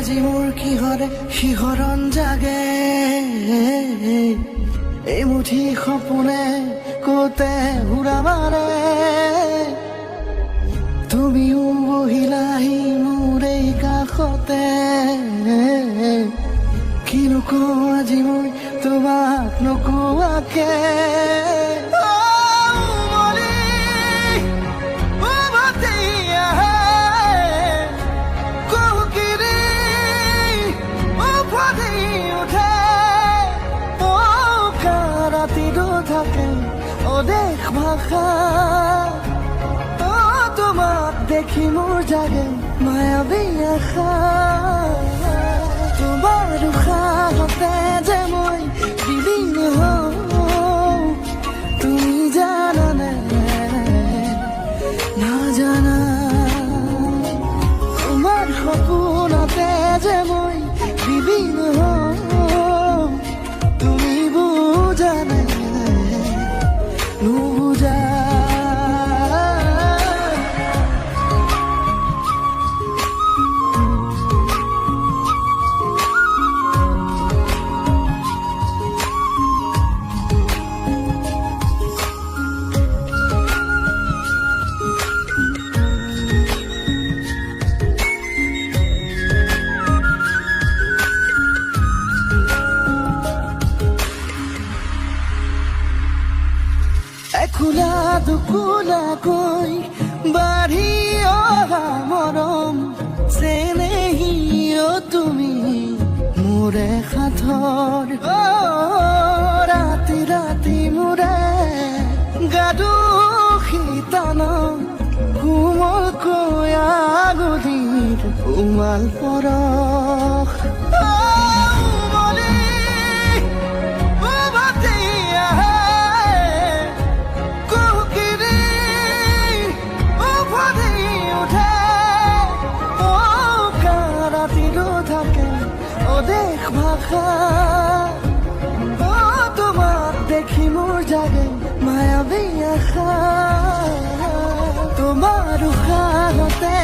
আজি মোৰ কিহৰে শিহৰণ জাগে এই মুঠি সপোনে কোতে উৰা মাৰে তুমিও বহিলাহি মোৰ এই কাষতে কিনো কওঁ আজি মই তোমাক নোকোৱাকে দেশ ভাষা তোমাক দেখি মোৰ জাগে মায়াবী আশা তোমাৰ উশাহতে যে মই বিলীন হওঁ তুমি জানানে নাজানা তোমাৰ সপোনতে যে মই বিলীন হওঁ তুমি বুজানে নুবুজা একুলা দুকুলাকৈ বাঢ়ি অহা মৰম চেনেহীও তুমি মোৰে সাথৰ ৰাতি ৰাতি মোৰে গাদু শীতন কোমলকৈ আগুলিৰ উমাল পৰশ দেশ ভাষা তোমাক দেখি মোৰ জাগে মায়াবী আশা তোমাৰ উশাহতে